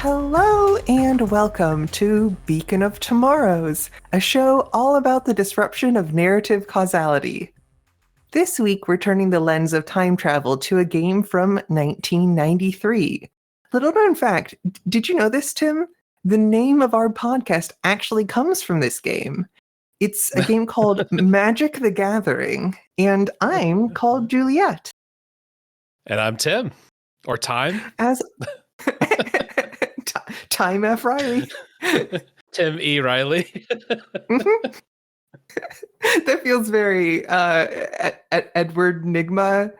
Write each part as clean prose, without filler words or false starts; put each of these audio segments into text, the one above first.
Hello and welcome to Beacon of Tomorrows, a show all about the disruption of narrative causality. This week, we're turning the lens of time travel to a game from 1993. Little known fact, did you know this, Tim? The name of our podcast actually comes from this game. It's a game called Magic the Gathering, and I'm called Juliet. And I'm Tim, or Time. As Time F. Riley. Tim E. Riley. That feels very Edward Nygma.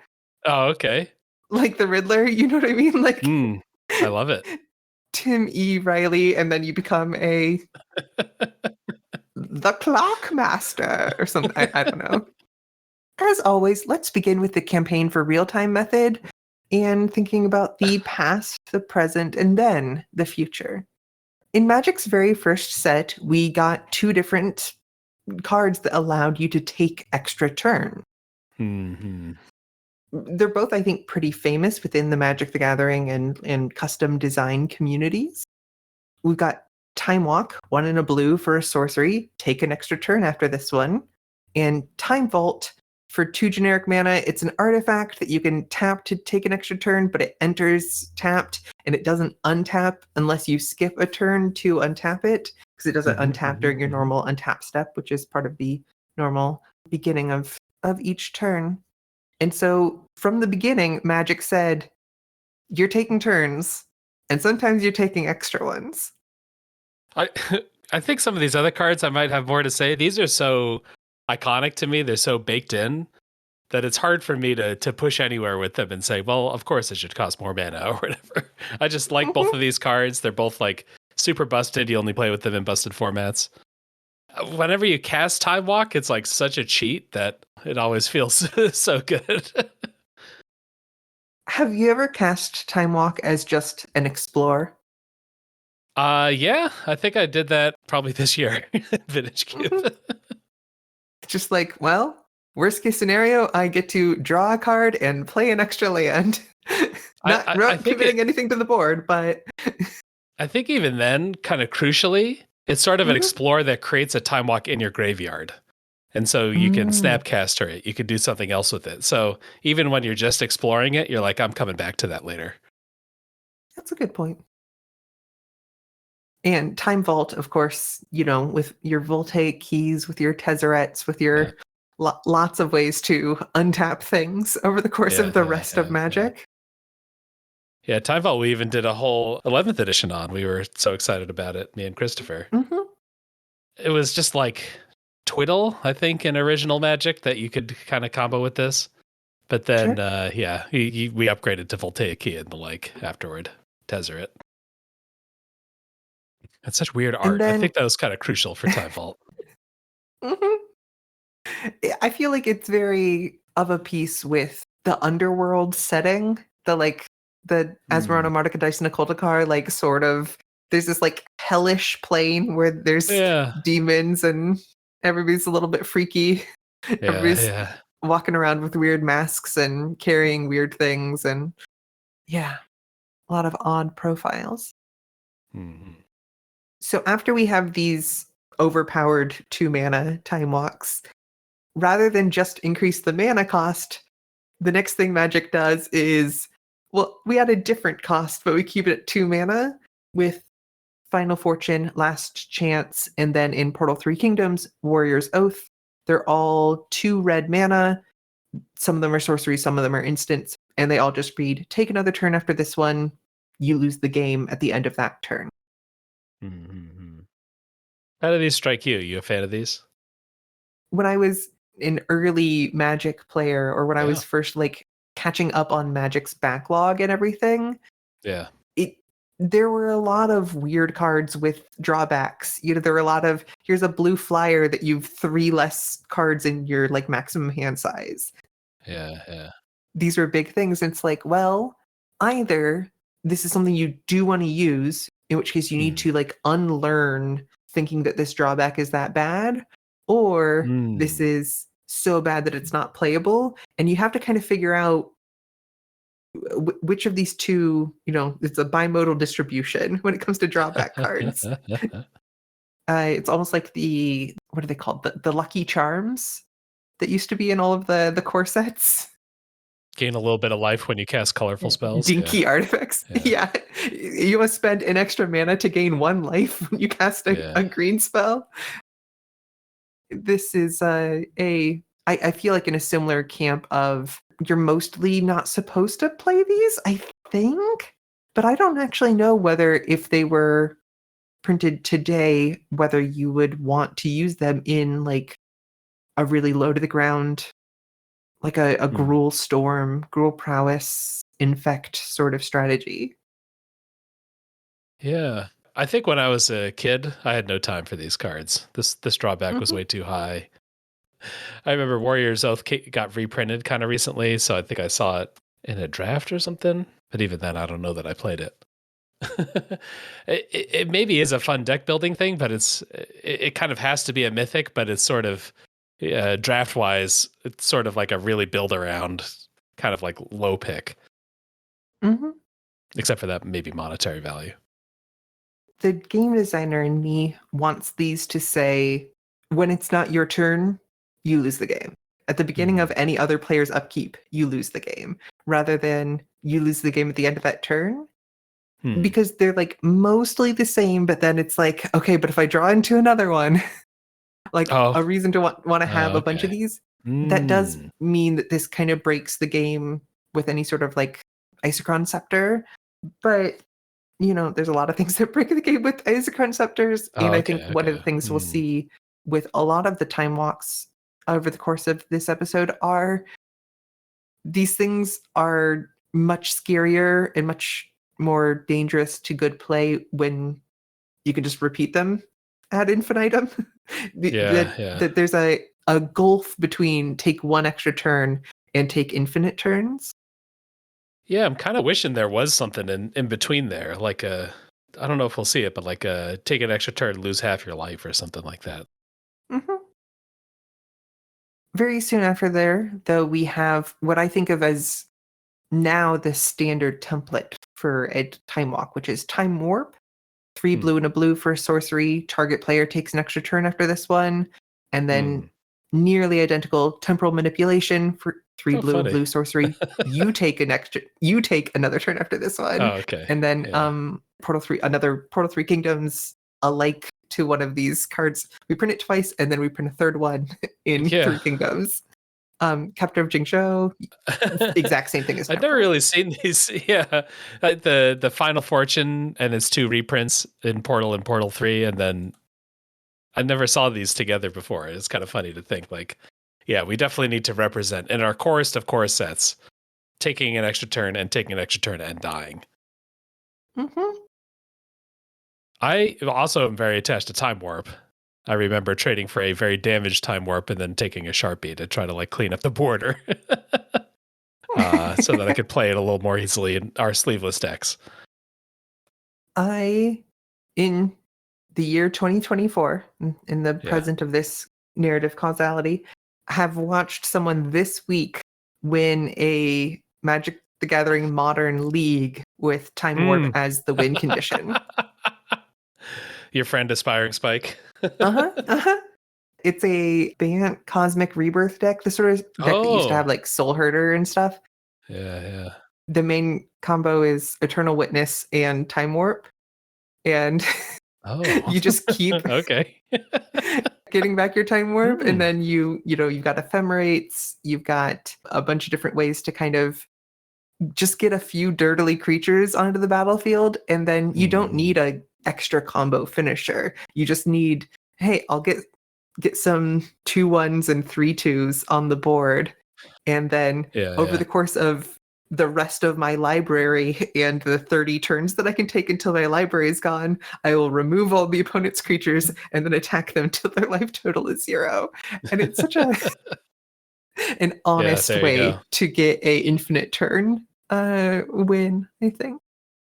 Oh, okay. Like the Riddler, you know what I mean? Like I love it. Tim E. Riley, and then you become the Clock Master or something. I don't know. As always, let's begin with the campaign for real-time method and thinking about the past, the present, and then the future. In Magic's very first set, we got two different cards that allowed you to take extra turn. Mm-hmm. They're both, I think, pretty famous within the Magic the Gathering and custom design communities. We've got Time Walk, 1 in a blue for a sorcery, take an extra turn after this one, and Time Vault for 2 generic mana. It's an artifact that you can tap to take an extra turn, but it enters tapped and it doesn't untap unless you skip a turn to untap it, because it doesn't untap during your normal untap step, which is part of the normal beginning of each turn. And so from the beginning, Magic said, you're taking turns, and sometimes you're taking extra ones. I think some of these other cards I might have more to say. These are so iconic to me. They're so baked in that it's hard for me to push anywhere with them and say, well, of course it should cost more mana or whatever. I just like both of these cards. They're both like super busted. You only play with them in busted formats. Whenever you cast Time Walk, it's like such a cheat that it always feels so good. Have you ever cast Time Walk as just an explore? Yeah, I think I did that probably this year. Vintage Cube. Just like, well, worst case scenario, I get to draw a card and play an extra land. Not committing anything to the board, but I think even then, kind of crucially, it's sort of an explore that creates a Time Walk in your graveyard. And so you can Snapcaster it. You can do something else with it. So even when you're just exploring it, you're like, I'm coming back to that later. That's a good point. And Time Vault, of course, with your Voltaic keys, with your Tezzerets, with your lots of ways to untap things over the course of the rest of Magic. Yeah, Time Vault, we even did a whole 11th edition on. We were so excited about it, me and Christopher. It was just like Twiddle, I think, in original Magic that you could kind of combo with this. But then, we upgraded to Voltaic Key and the like afterward. Tezzeret. That's such weird art. I think that was kind of crucial for Time Vault. I feel like it's very of a piece with the underworld setting. The Asmarana, Mardica, Dice, and Oculticar, like sort of, there's this like hellish plane where there's demons and everybody's a little bit freaky. Everybody's walking around with weird masks and carrying weird things, and a lot of odd profiles. So after we have these overpowered 2 mana Time Walks, rather than just increase the mana cost, the next thing Magic does is, well, we add a different cost, but we keep it at 2 mana with Final Fortune, Last Chance, and then in Portal 3 Kingdoms, Warrior's Oath. They're all 2 red mana. Some of them are sorceries, some of them are instants, and they all just read, take another turn after this one, you lose the game at the end of that turn. How do these strike you? You a fan of these? When I was an early Magic player, or when I was first like catching up on Magic's backlog and everything, there were a lot of weird cards with drawbacks. There were a lot of, here's a blue flyer that you've 3 less cards in your like maximum hand size. These are big things. And it's like, well, either this is something you do want to use, in which case you need to like unlearn thinking that this drawback is that bad, or this is so bad that it's not playable. And you have to kind of figure out which of these two, it's a bimodal distribution when it comes to drawback cards. It's almost like what are they called? The Lucky Charms that used to be in all of the core sets. Gain a little bit of life when you cast colorful spells. Dinky artifacts. Yeah. You must spend an extra mana to gain 1 life when you cast a green spell. This is I feel like in a similar camp of you're mostly not supposed to play these, I think. But I don't actually know whether if they were printed today, whether you would want to use them in like a really low to the ground, like a Gruul Storm, Gruul Prowess, Infect sort of strategy. Yeah. I think when I was a kid, I had no time for these cards. This drawback was way too high. I remember Warrior's Oath got reprinted kind of recently, so I think I saw it in a draft or something. But even then, I don't know that I played it. It maybe is a fun deck building thing, but it kind of has to be a mythic, but it's sort of draft wise, it's sort of like a really build around kind of like low pick. Except for that maybe monetary value. The game designer in me wants these to say, when it's not your turn, you lose the game. At the beginning of any other player's upkeep, you lose the game, rather than you lose the game at the end of that turn. Because they're like mostly the same, but then it's like, okay, but if I draw into another one, like a reason to want to have a bunch of these, that does mean that this kind of breaks the game with any sort of like Isochron Scepter. But there's a lot of things that break the game with Isochron Scepters. And I think one of the things we'll see with a lot of the time walks over the course of this episode are these things are much scarier and much more dangerous to good play when you can just repeat them ad infinitum. That there's a gulf between take 1 extra turn and take infinite turns. Yeah, I'm kind of wishing there was something in between there, like I don't know if we'll see it, but like take an extra turn, lose half your life or something like that. Very soon after there, though, we have what I think of as now the standard template for a time walk, which is Time Warp. 3 blue and a blue for sorcery. Target player takes an extra turn after this one. And then nearly identical Temporal Manipulation for 3 blue and blue sorcery. You take another turn after this one. Oh, okay. And then another Portal 3 Kingdoms, alike to one of these cards. We print it twice, and then we print a third one in 3 Kingdoms. Captain of Jingzhou, exact same thing as I've never really seen these. Yeah, the Final Fortune and its 2 reprints in Portal and Portal 3, and then I never saw these together before. It's kind of funny to think like, yeah, we definitely need to represent in our chorus of chorus sets, taking an extra turn and taking an extra turn and dying. I also am very attached to Time Warp. I remember trading for a very damaged Time Warp and then taking a Sharpie to try to like clean up the border so that I could play it a little more easily in our sleeveless decks. In the year 2024, in the present of this narrative causality, have watched someone this week win a Magic the Gathering Modern League with Time Warp as the win condition. Your friend Aspiring Spike. It's a Bant Cosmic Rebirth deck, the sort of deck that used to have like Soul Herder and stuff. Yeah. The main combo is Eternal Witness and Time Warp. And you just keep getting back your Time Warp, and then you've got ephemerates, you've got a bunch of different ways to kind of just get a few dirtily creatures onto the battlefield, and then you don't need a extra combo finisher. You just need, hey, I'll get some 2/1s and 3/2s on the board, and then over the course of the rest of my library and the 30 turns that I can take until my library is gone, I will remove all the opponent's creatures and then attack them till their life total is 0. And it's such an honest way to get a infinite turn win, I think.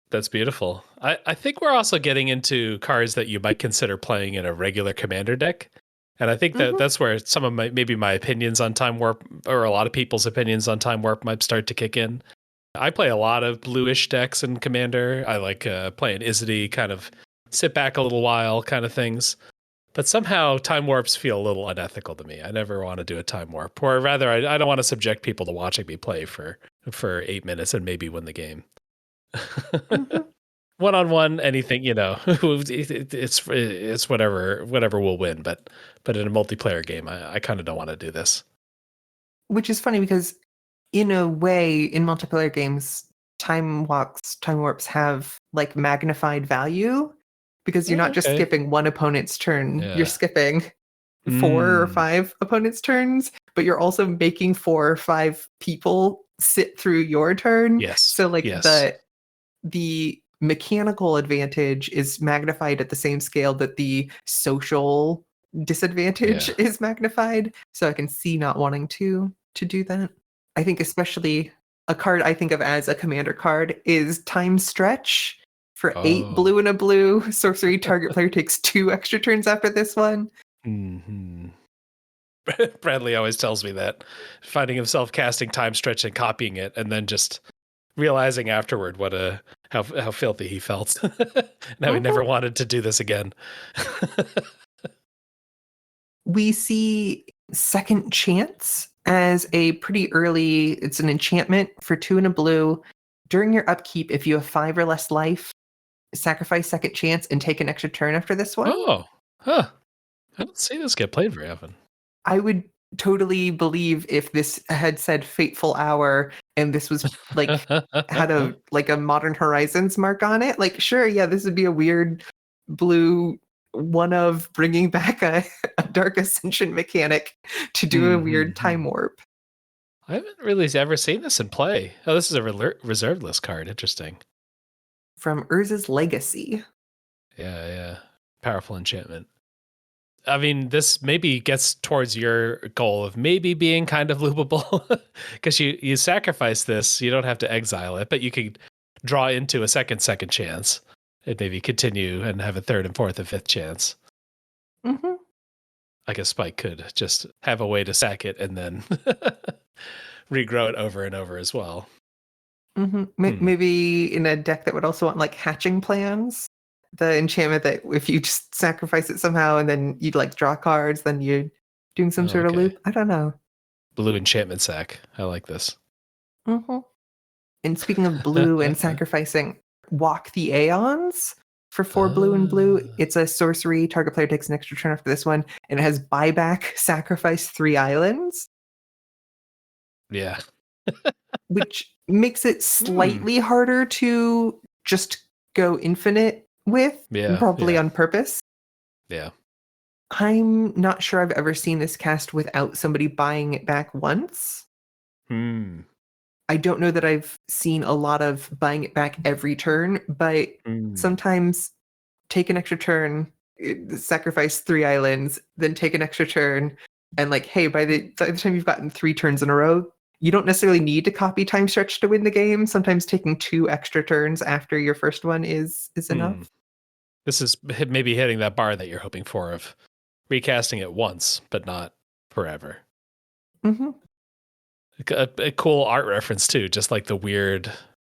That's beautiful. I think we're also getting into cards that you might consider playing in a regular commander deck. And I think that that's where some of my opinions on Time Warp, or a lot of people's opinions on Time Warp, might start to kick in. I play a lot of bluish decks in Commander. I like playing Izzety, kind of sit back a little while kind of things. But somehow time warps feel a little unethical to me. I never want to do a time warp, or rather, I don't want to subject people to watching me play for 8 minutes and maybe win the game. Mhm. One on one, anything, it's whatever will win. But in a multiplayer game, I kind of don't want to do this. Which is funny because, in a way, in multiplayer games, time warps have like magnified value because you're not just Okay. skipping one opponent's turn, you're Yeah. skipping 4 or 5 opponents' turns, but you're also making 4 or 5 people sit through your turn. Yes. So like Yes. the mechanical advantage is magnified at the same scale that the social disadvantage Yeah. is magnified. So I can see not wanting to do that. I think especially a card I think of as a commander card is Time Stretch. For 8 Oh. blue and a blue, sorcery target player takes 2 extra turns after this one. Hmm. Bradley always tells me that, finding himself casting Time Stretch and copying it, and then just realizing afterward how filthy he felt, and how he never Mhm. wanted to do this again. We see Second Chance as a pretty early, it's an enchantment for 2 and a blue. During your upkeep, if you have 5 or less life, sacrifice Second Chance and take an extra turn after this one. Oh, huh. I don't see this get played very often. I would totally believe if this had said Fateful Hour and this was like had a Modern Horizons mark on it. Like, sure, yeah, this would be a weird blue one of bringing back a Dark Ascension mechanic to do a weird time warp. I haven't really ever seen this in play. Oh, this is a reserved list card. Interesting. From Urza's Legacy. Yeah, yeah. Powerful enchantment. I mean, this maybe gets towards your goal of maybe being kind of loopable, because you sacrifice this. You don't have to exile it, but you can draw into a second chance and maybe continue and have a third and fourth and fifth chance. Mm-hmm. Like a Spike could just have a way to sack it and then regrow it over and over as well. Mm-hmm. Maybe in a deck that would also want like hatching plans. The enchantment that if you just sacrifice it somehow and then you'd like draw cards, then you're doing some Oh, sort of okay. loop. I don't know. Blue enchantment sack. I like this. Mm-hmm. And speaking of blue and sacrificing, Walk the Aeons for 4 blue and blue. It's a sorcery. Target player takes an extra turn after this one, and it has buyback, sacrifice 3 islands. Yeah. Which makes it slightly harder to just go infinite with, Yeah. probably Yeah. on purpose. Yeah. I'm not sure I've ever seen this cast without somebody buying it back once. I don't know that I've seen a lot of buying it back every turn, but sometimes take an extra turn, sacrifice 3 islands, then take an extra turn, and like, hey, by the time you've gotten 3 turns in a row, you don't necessarily need to copy Time Stretch to win the game. Sometimes taking 2 extra turns after your first one is enough. This is maybe hitting that bar that you're hoping for of recasting it once, but not forever. Mm-hmm. A cool art reference too, just like the weird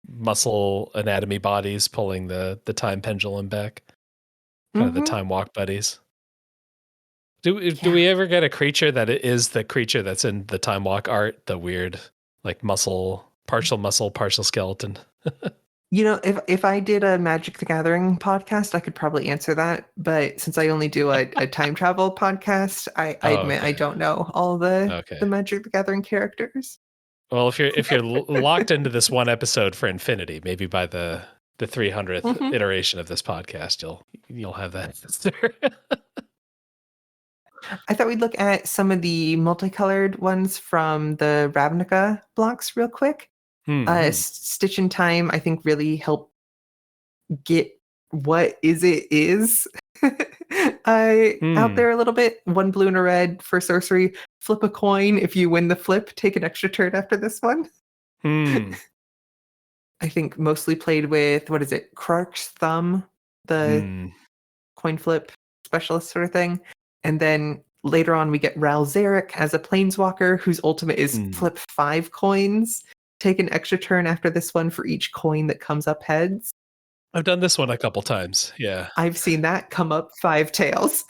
muscle anatomy bodies pulling the time pendulum back, kind of the time walk buddies. Do we ever get a creature that it is the creature that's in the time walk art, the weird like muscle, partial skeleton? You know, if I did a Magic the Gathering podcast, I could probably answer that. But since I only do a time travel podcast, I admit I don't know all the Magic the Gathering characters. Well, if you're locked into this one episode for infinity, maybe by the 300th iteration of this podcast, you'll have that answer. I thought we'd look at some of the multicolored ones from the Ravnica blocks real quick. Stitch in Time, I think, really helped get what is out there a little bit. 1 blue and a red for sorcery. Flip a coin. If you win the flip, take an extra turn after this one. I think mostly played with, what is it, Krark's Thumb, the coin flip specialist sort of thing. And then later on, we get Ral Zarek as a planeswalker whose ultimate is flip 5 coins take an extra turn after this one for each coin that comes up heads. I've done this one a couple times. Yeah. I've seen that come up 5 tails.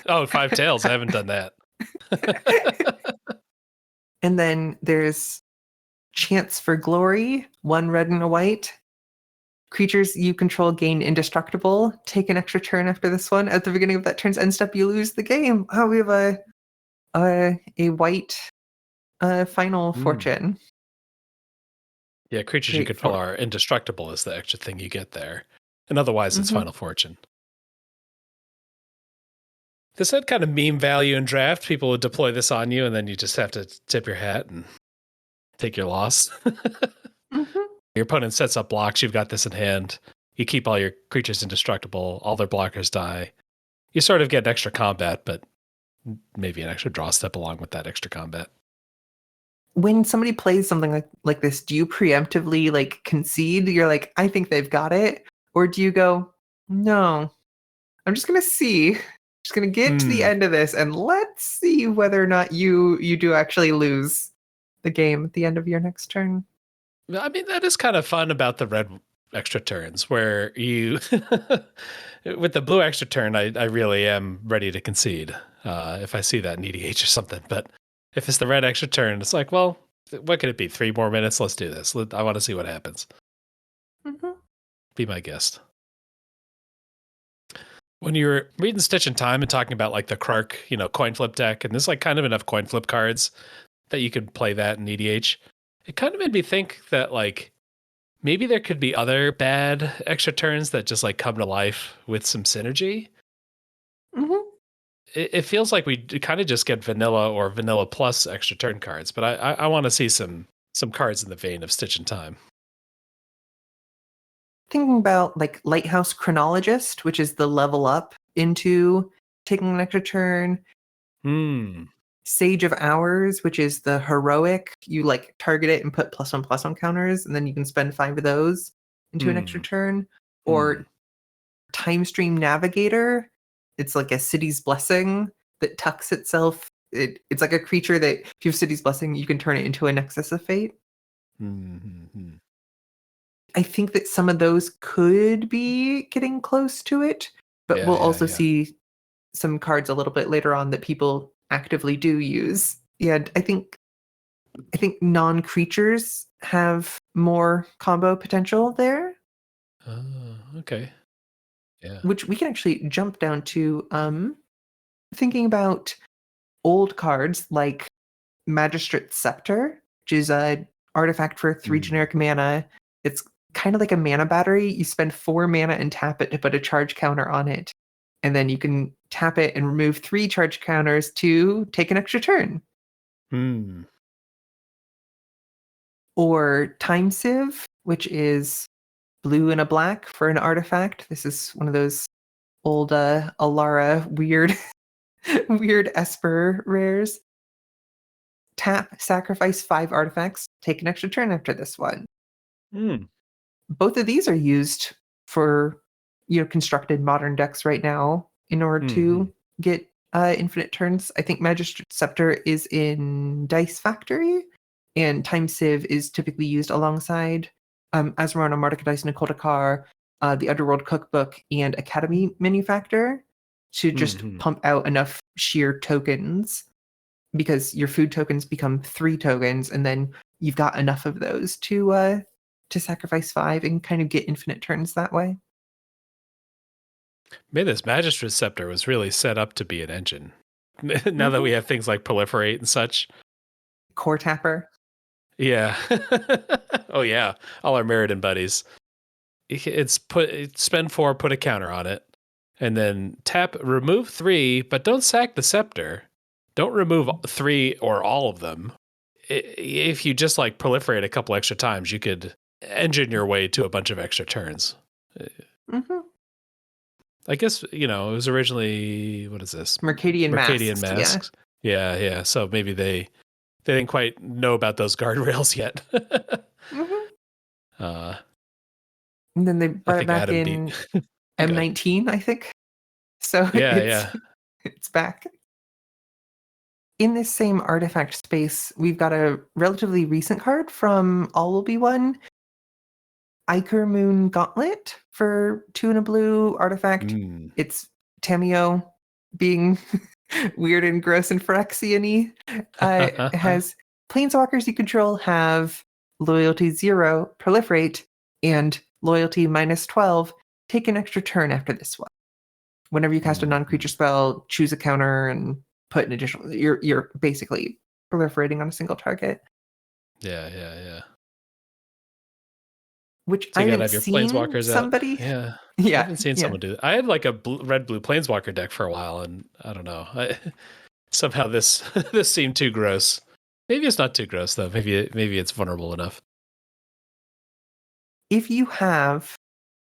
Oh, 5 tails. I haven't done that. And then there's Chance for Glory, 1 red and a white. Creatures you control gain indestructible. Take an extra turn after this one. At the beginning of that turn's end step, you lose the game. Oh, we have a white final fortune. Yeah, creatures you Great control for- are indestructible is the extra thing you get there. And otherwise, it's final fortune. This had kind of meme value in draft. People would deploy this on you, and then you just have to tip your hat and take your loss. Your opponent sets up blocks. You've got this in hand. You keep all your creatures indestructible. All their blockers die. You sort of get extra combat, but maybe an extra draw step along with that extra combat. When somebody plays something like this, do you preemptively like concede? You're like, I think they've got it, or do you go, no, I'm just gonna see, just gonna get to the end of this, and let's see whether or not you do actually lose the game at the end of your next turn. I mean, that is kind of fun about the red extra turns, where you, with the blue extra turn, I really am ready to concede if I see that in EDH or something. But if it's the red extra turn, it's like, well, what could it be? 3 more minutes? Let's do this. I want to see what happens. Be my guest. When you're reading Stitch in Time and talking about like the Krark, coin flip deck, and there's like kind of enough coin flip cards that you could play that in EDH, it kind of made me think that like maybe there could be other bad extra turns that just like come to life with some synergy. It feels like we kind of just get vanilla or vanilla plus extra turn cards, but I want to see some cards in the vein of Stitch in Time. Thinking about like Lighthouse Chronologist, which is the level up into taking an extra turn. Sage of Hours, which is the heroic. You like target it and put +1/+1 counters, and then you can spend 5 of those into an extra turn. Or Time Stream Navigator. It's like a City's Blessing that tucks itself. It's like a creature that if you have City's Blessing, you can turn it into a Nexus of Fate. I think that some of those could be getting close to it, but we'll also see some cards a little bit later on that people actively do use. Yeah, I think non-creatures have more combo potential there. Okay. Yeah. Which we can actually jump down to thinking about old cards like Magistrate Scepter, which is a artifact for 3 generic mana. It's kind of like a mana battery. You spend 4 mana and tap it to put a charge counter on it. And then you can tap it and remove 3 charge counters to take an extra turn. Or Time Sieve, which is blue and a black for an artifact. This is one of those old Alara weird Esper rares. Tap, sacrifice 5 artifacts, take an extra turn after this one. Both of these are used for constructed modern decks right now in order to get infinite turns. I think Magistrate Scepter is in Dice Factory, and Time Sieve is typically used alongside Azarona, Martika Dice, Nicole Dakar, the Underworld Cookbook, and Academy Manufacturer to just pump out enough sheer tokens, because your food tokens become 3 tokens, and then you've got enough of those to sacrifice 5 and kind of get infinite turns that way. Man, this Magistrate Scepter was really set up to be an engine. Now that we have things like Proliferate and such. Core Tapper. Yeah. Oh yeah. All our Meriden buddies. It's spend 4, put a counter on it, and then tap, remove 3, but don't sack the scepter. Don't remove 3 or all of them. If you just like proliferate a couple extra times, you could engine your way to a bunch of extra turns. I guess, it was originally, what is this? Mercadian Masks. Yeah. So maybe they didn't quite know about those guardrails yet. And then they brought it back Adam in M19, I think. So yeah. it's back. in this same artifact space, we've got a relatively recent card from All Will Be One, Iker Moon Gauntlet for 2 and a blue artifact. It's Tameo being weird and gross and Phyrexian-y. It has planeswalkers you control have loyalty 0, proliferate, and loyalty -12. Take an extra turn after this one. Whenever you cast a non-creature spell, choose a counter and put an additional. You're basically proliferating on a single target. Yeah. Which So I you gotta haven't have your seen planeswalkers out. somebody. Yeah. I Yeah, haven't seen someone do that. I had like a red-blue planeswalker deck for a while, and I don't know. Somehow this this seemed too gross. Maybe it's not too gross though. Maybe it's vulnerable enough. If you have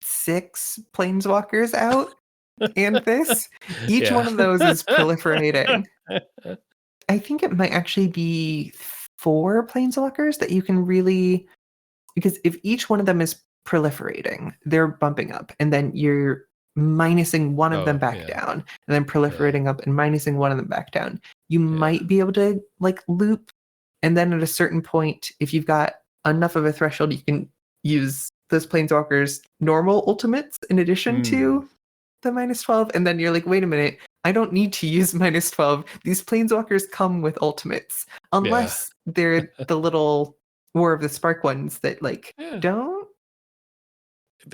6 planeswalkers out and this, each Yeah. one of those is proliferating. I think it might actually be 4 planeswalkers that you can really, because if each one of them is proliferating, they're bumping up, and then you're minusing one of them back down, and then proliferating up and minusing one of them back down. You might be able to like loop, and then at a certain point, if you've got enough of a threshold, you can use those planeswalkers normal ultimates in addition to the -12, and then you're like, wait a minute, I don't need to use -12. These planeswalkers come with ultimates, unless they're the little War of the Spark ones that like don't.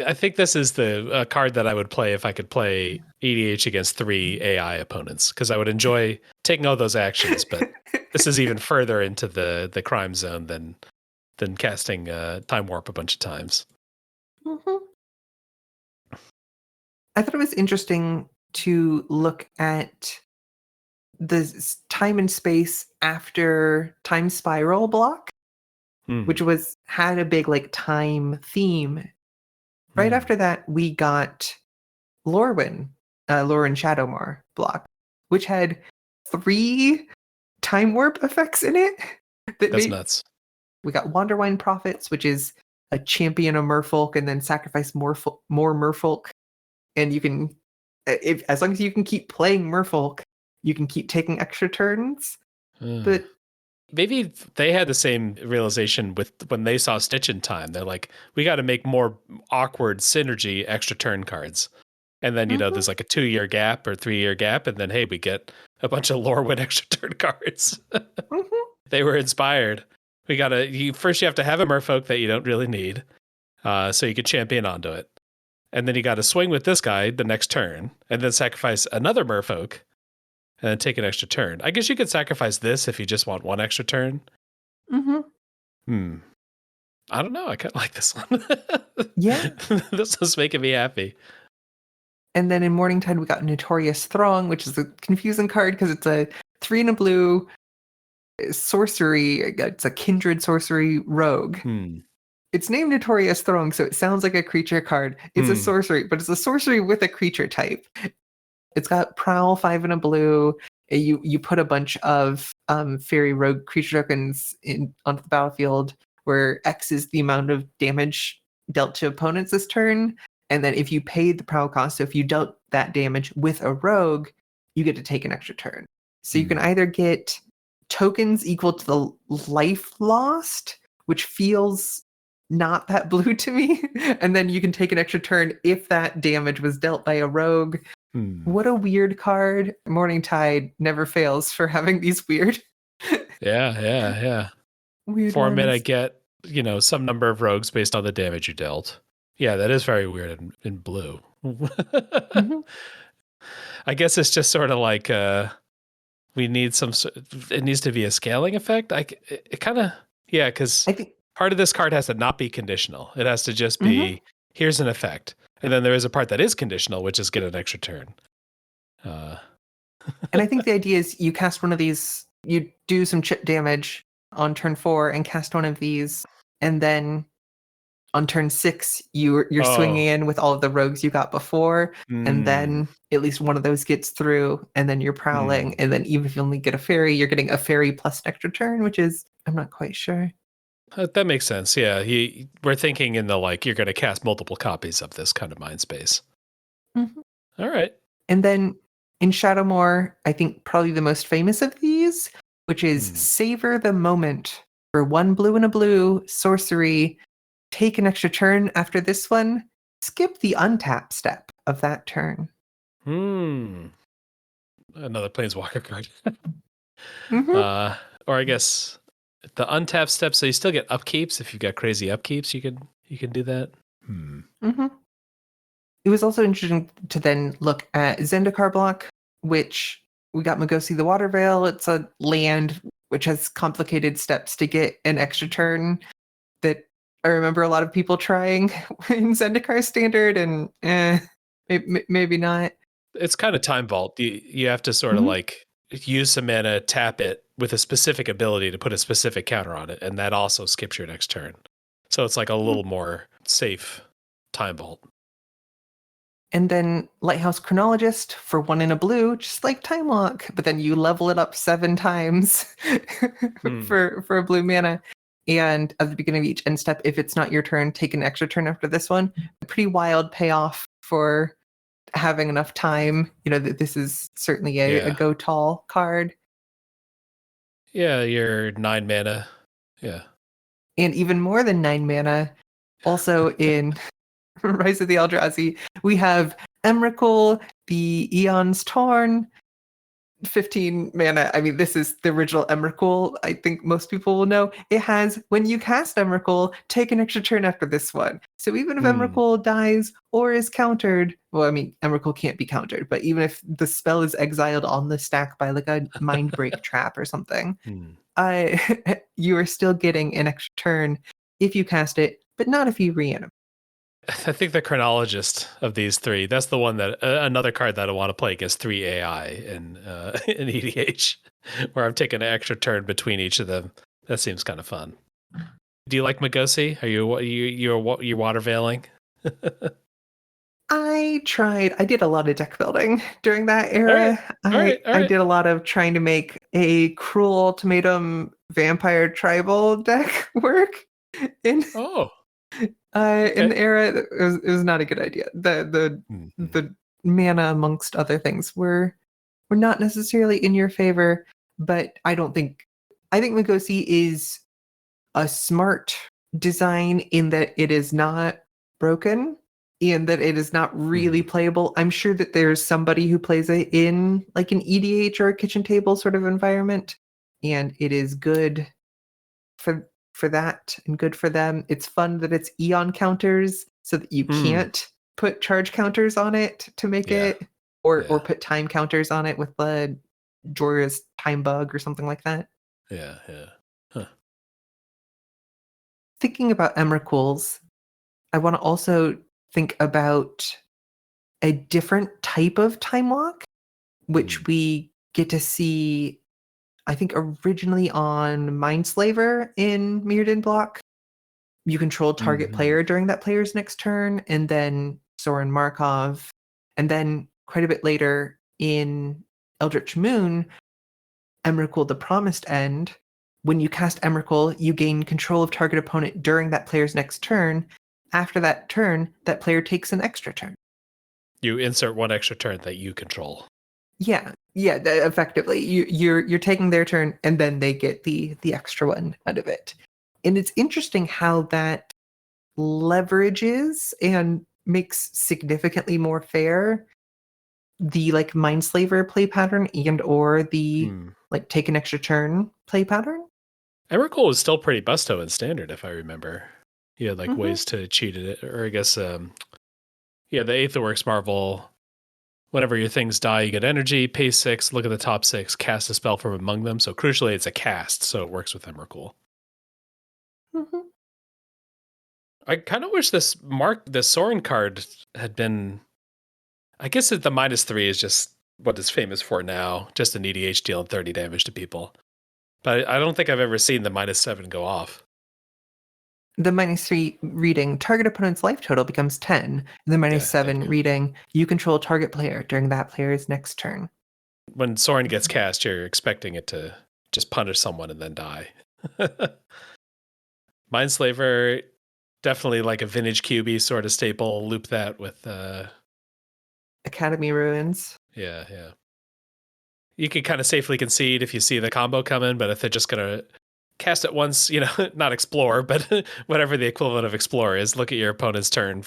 I think this is the card that I would play if I could play EDH against 3 AI opponents, because I would enjoy taking all those actions. But this is even further into the crime zone than casting Time Warp a bunch of times. I thought it was interesting to look at the time and space after Time Spiral block, which had a big like time theme. Right after that, we got Lorwyn Shadowmar block, which had 3 time warp effects in it. That's nuts. We got Wanderwine Prophets, which is a champion of Merfolk and then sacrifice more Merfolk. And you can, as long as you can keep playing Merfolk, you can keep taking extra turns. But maybe they had the same realization with when they saw Stitch in Time. They're like, we got to make more awkward synergy extra turn cards. And then, there's like a 2-year gap or 3-year gap. And then, hey, we get a bunch of Lorwyn extra turn cards. They were inspired. You have to have a Merfolk that you don't really need. So you could champion onto it. And then you got to swing with this guy the next turn and then sacrifice another Merfolk and then take an extra turn. I guess you could sacrifice this if you just want one extra turn. I don't know. I kind of like this one. Yeah. This was making me happy. And then in Morningtide, we got Notorious Throng, which is a confusing card because it's a 3 and a blue sorcery. It's a kindred sorcery rogue. It's named Notorious Throng, so it sounds like a creature card. It's a sorcery, but it's a sorcery with a creature type. It's got Prowl, 5 and a blue. You put a bunch of fairy rogue creature tokens onto the battlefield, where X is the amount of damage dealt to opponents this turn. And then if you paid the Prowl cost, so if you dealt that damage with a rogue, you get to take an extra turn. So you can either get tokens equal to the life lost, which feels not that blue to me, and then you can take an extra turn if that damage was dealt by a rogue. What a weird card. Morningtide never fails for having these weird weird format. ones. I get some number of rogues based on the damage you dealt. Yeah, that is very weird in blue. I guess it's just sort of like we need it needs to be a scaling effect. It kind of because part of this card has to not be conditional. It has to just be here's an effect, and then there is a part that is conditional, which is get an extra turn. And I think the idea is you cast one of these, you do some chip damage on turn 4 and cast one of these, and then on turn 6 you're swinging in with all of the rogues you got before, and then at least one of those gets through, and then you're prowling, and then even if you only get a fairy, you're getting a fairy plus an extra turn, which is, I'm not quite sure. That makes sense. Yeah, we're thinking in the you're going to cast multiple copies of this kind of mind space. All right. And then in Shadowmoor, I think probably the most famous of these freeze, which is Hmm. savor the moment for 1 blue and a blue sorcery. Take an extra turn after this one. Skip the untap step of that turn. Another planeswalker card. Mm-hmm. Or I guess the untap step, so you still get upkeeps. If you've got crazy upkeeps, you can do that. Mm-hmm. It was also interesting to then look at Zendikar block, which we got Magosi the Water Veil. It's a land which has complicated steps to get an extra turn that I remember a lot of people trying in Zendikar standard, and maybe not. It's kind of time vault. You have to sort of Mhm. like use some mana, tap it with a specific ability to put a specific counter on it, and that also skips your next turn. So it's like a little more safe time vault. And then Lighthouse Chronologist for 1 in a blue, just like Time Lock, but then you level it up 7 times for a blue mana. And at the beginning of each end step, if it's not your turn, take an extra turn after this one. A pretty wild payoff for having enough time. You know, that this is certainly a go tall card. Yeah, you're 9 mana. Yeah. And even more than 9 mana, also in Rise of the Eldrazi, we have Emrakul, the Eon's Torn, 15 mana. I mean, this is the original Emrakul. I think most people will know. It has, when you cast Emrakul, take an extra turn after this one. So even if Emrakul dies or is countered, well, I mean, Emrakul can't be countered, but even if the spell is exiled on the stack by like a mind break trap or something, you are still getting an extra turn if you cast it, but not if you reanimate. I think the chronologist of these three, that's the one that another card that I want to play against 3 AI in in EDH, where I'm taking an extra turn between each of them. That seems kind of fun. Do you like Magosi? Are you water veiling? I tried. I did a lot of deck building during that All right. era. All right. I did a lot of trying to make a Cruel Ultimatum vampire tribal deck work in in the era. It was not a good idea. The mana, amongst other things, were not necessarily in your favor. But I think Magosi is a smart design in that it is not broken and that it is not really playable. I'm sure that there's somebody who plays it in like an EDH or a kitchen table sort of environment, and it is good for that and good for them. It's fun that it's Eon counters so that you can't put charge counters on it to make it, or put time counters on it with the Jorah's time bug or something like that. Yeah. Huh. Thinking about Emrakul's, I want to also think about a different type of time lock, which we get to see, I think, originally on Mindslaver in Mirrodin block. You control target player during that player's next turn, and then Sorin Markov. And then quite a bit later in Eldritch Moon, Emrakul the Promised End. When you cast Emrakul, you gain control of target opponent during that player's next turn. After that turn, that player takes an extra turn. You insert one extra turn that you control. Yeah, effectively, you're taking their turn, and then they get the extra one out of it. And it's interesting how that leverages and makes significantly more fair the like Mindslaver play pattern and or the like take an extra turn play pattern. Emrakul was still pretty busto in standard, if I remember. You had like ways to cheat it, or I guess the Aetherworks Marvel. Whenever your things die, you get energy, pay 6, look at the top 6, cast a spell from among them. So crucially, it's a cast, so it works with Emrakul. I kind of wish this Sorin card had been. I guess that the -3 is just what it's famous for now, just an EDH dealing 30 damage to people. But I don't think I've ever seen the -7 go off. The -3 reading, target opponent's life total becomes 10. And the -7 reading, you control target player during that player's next turn. When Sorin gets cast, you're expecting it to just punish someone and then die. Mindslaver, definitely like a vintage QB sort of staple. Loop that with Academy Ruins. Yeah. you can kind of safely concede if you see the combo coming, but if they're just gonna cast it once, you know, not explore, but whatever the equivalent of explore is, look at your opponent's turn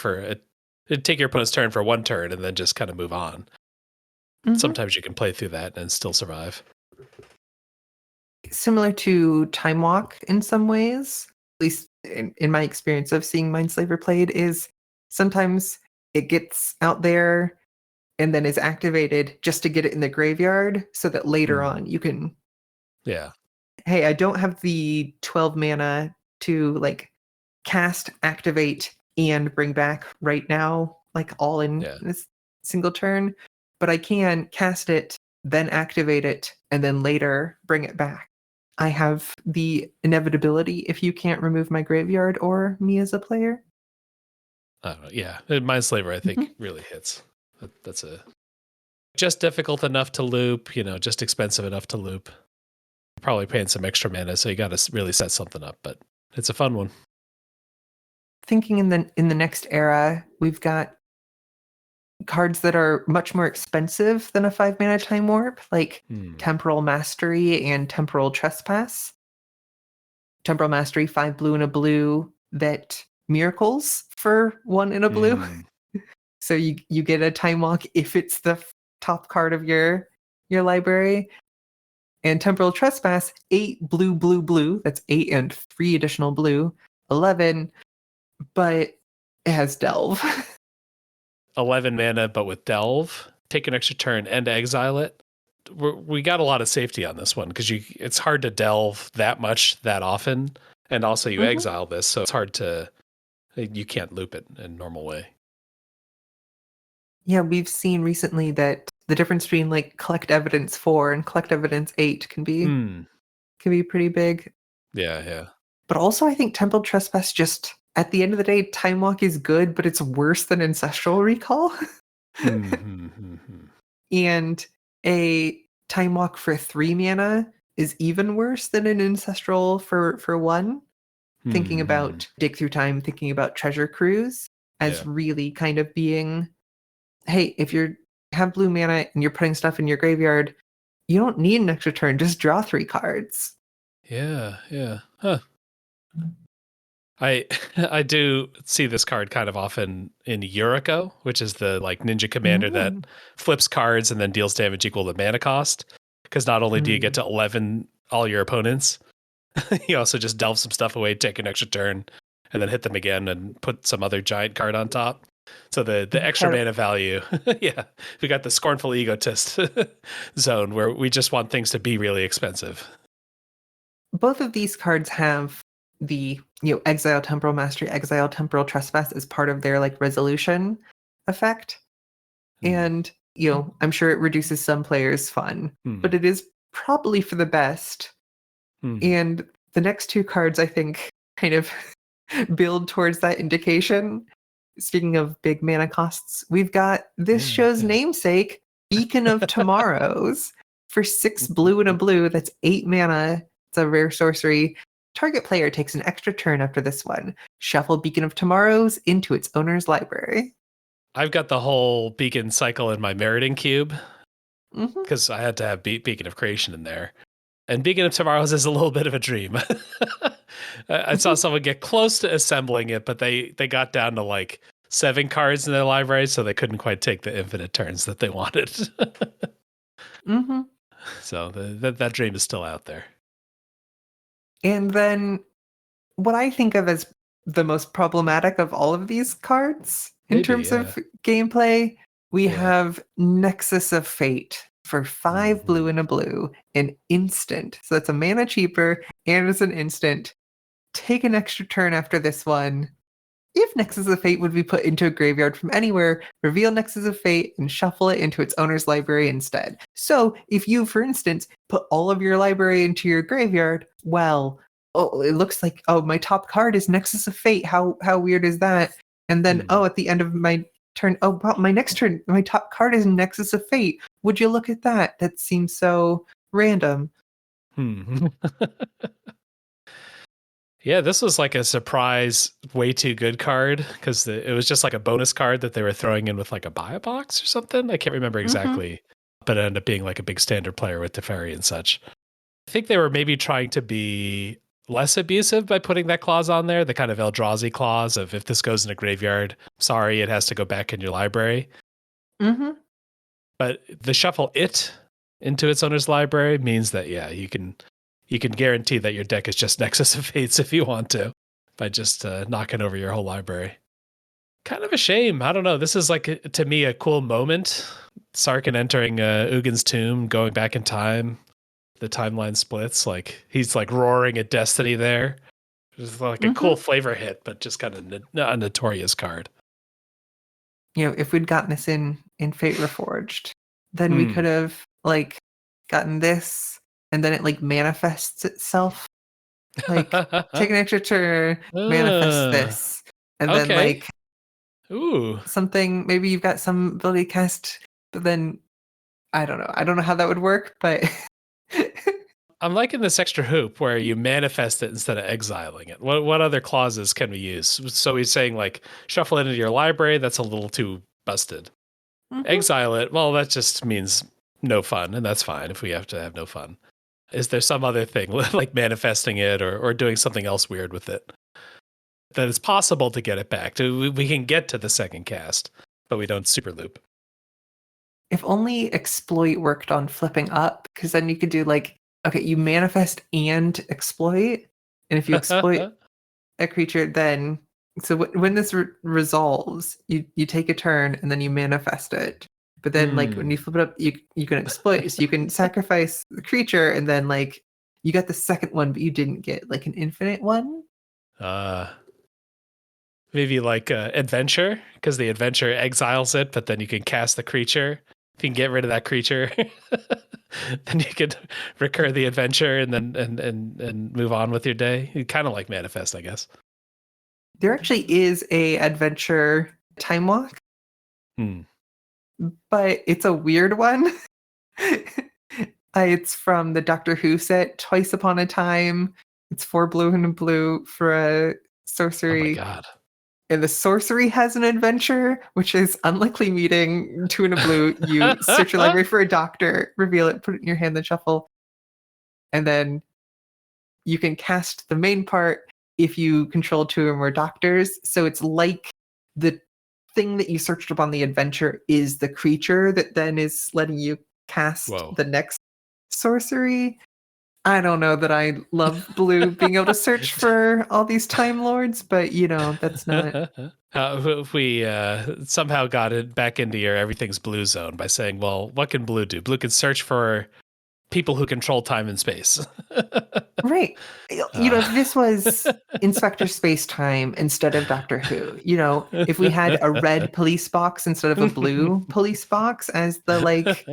take your opponent's turn for one turn and then just kind of move on. Mhm. Sometimes you can play through that and still survive. Similar to Time Walk in some ways, at least in my experience of seeing Mindslaver played, is sometimes it gets out there and then is activated just to get it in the graveyard so that later on you can, Yeah. hey, I don't have the 12 mana to like cast, activate, and bring back right now, like all in Yeah. this single turn, but I can cast it, then activate it, and then later bring it back. I have the inevitability if you can't remove my graveyard or me as a player. I don't know. Yeah. Mindslaver, I think, Mhm. really hits. That's a just difficult enough to loop, you know, just expensive enough to loop. Probably paying some extra mana, so you got to really set something up, but it's a fun one. Thinking in the next era, we've got cards that are much more expensive than a 5 mana Time Warp, like Temporal Mastery and Temporal Trespass. Temporal Mastery, 5 blue and a blue that miracles for 1 and a blue. So you get a Time Walk if it's the top card of your library. And Temporal Trespass, 8 blue, blue, blue. That's 8 and 3 additional blue. 11, but it has Delve. 11 mana, but with Delve, take an extra turn and exile it. We got a lot of safety on this one because it's hard to delve that much that often, and also you exile this, so it's hard to you can't loop it in a normal way. Yeah, we've seen recently that the difference between like Collect Evidence 4 and Collect Evidence 8 can be pretty big. Yeah, yeah. But also I think Temporal Trespass just at the end of the day, Time Walk is good, but it's worse than Ancestral Recall. And a Time Walk for 3 mana is even worse than an Ancestral for 1. Thinking about Dig Through Time, thinking about Treasure Cruise as really kind of being, hey, if you have blue mana and you're putting stuff in your graveyard, you don't need an extra turn. Just draw 3 cards. Yeah, yeah. Huh. I I do see this card kind of often in Yuriko, which is the like ninja commander that flips cards and then deals damage equal to mana cost. Because not only do you get to 11 all your opponents, you also just delve some stuff away, take an extra turn, and then hit them again and put some other giant card on top. So the extra mana value, yeah, we got the scornful egotist zone where we just want things to be really expensive. Both of these cards have the exile Temporal Mastery, exile Temporal Trespass as part of their like resolution effect, and I'm sure it reduces some players' fun, but it is probably for the best. And the next 2 cards, I think, kind of build towards that indication. Speaking of big mana costs, we've got this show's namesake, Beacon of Tomorrows, for 6 blue and a blue. That's 8 mana. It's a rare sorcery. Target player takes an extra turn after this one. Shuffle Beacon of Tomorrows into its owner's library. I've got the whole beacon cycle in my meriting cube Mm-hmm. because I had to have Beacon of Creation in there. And Beacon of Tomorrows is a little bit of a dream. I saw someone get close to assembling it, but they got down to like 7 cards in their library, so they couldn't quite take the infinite turns that they wanted. Mm-hmm. So that dream is still out there. And then what I think of as the most problematic of all of these cards in terms of gameplay, we have Nexus of Fate for 5 blue and a blue, an instant. So that's a mana cheaper and it's an instant. Take an extra turn after this one. If Nexus of Fate would be put into a graveyard from anywhere, reveal Nexus of Fate and shuffle it into its owner's library instead. So if you, for instance, put all of your library into your graveyard, well, it looks like, my top card is Nexus of Fate. How weird is that? And then, at the end of my turn, well, my next turn, my top card is Nexus of Fate. Would you look at that? That seems so random. Yeah, this was like a surprise, way too good card because it was just like a bonus card that they were throwing in with like a buy a box or something. I can't remember exactly but it ended up being like a big standard player with Teferi and such. I think they were maybe trying to be less abusive by putting that clause on there, the kind of Eldrazi clause of if this goes in a graveyard, sorry, it has to go back in your library. Mm-hmm. But the shuffle it into its owner's library means that, yeah, you can guarantee that your deck is just Nexus of Fates if you want to, by just knocking over your whole library. Kind of a shame. I don't know. This is like, to me, a cool moment. Sarkhan entering Ugin's tomb, going back in time. The timeline splits. Like, he's like roaring at Destiny there. It's like a cool flavor hit, but just kind of a notorious card. You know, if we'd gotten this in Fate Reforged, then we could have like gotten this, and then it like manifests itself. Like, take an extra turn, manifest this, and then like something. Maybe you've got some ability cast, but then I don't know. I don't know how that would work, but I'm liking this extra hoop where you manifest it instead of exiling it. What other clauses can we use? So he's saying like shuffle it into your library. That's a little too busted. Exile it. Well, that just means no fun, and that's fine if we have to have no fun. Is there some other thing like manifesting it or doing something else weird with it that it's possible to get it back? We can get to the second cast, but we don't super loop. If only exploit worked on flipping up, because then you could do like, okay, you manifest and exploit, and if you exploit a creature, then so when this resolves, you take a turn and then you manifest it. But then like when you flip it up, you can exploit, so you can sacrifice the creature, and then like you got the second one, but you didn't get like an infinite one. Maybe like adventure, because the adventure exiles it, but then you can cast the creature. If you can get rid of that creature, then you could recur the adventure and then and move on with your day. Kind of like manifest, I guess. There actually is a adventure time walk, but it's a weird one. It's from the Doctor Who set, Twice Upon a Time. It's 4 blue and a blue for a sorcery. Oh my god. And the sorcery has an adventure, which is unlikely meeting 2 and a blue. You search your library for a doctor, reveal it, put it in your hand, then shuffle. And then you can cast the main part if you control 2 or more doctors. So it's like the thing that you searched up on the adventure is the creature that then is letting you cast the next sorcery. I don't know that I love blue being able to search for all these Time Lords, but you know, that's not. If we somehow got it back into your everything's blue zone by saying, well, what can blue do? Blue can search for people who control time and space. Right. You know, if this was Inspector Space Time instead of Doctor Who, you know, if we had a red police box instead of a blue police box as the like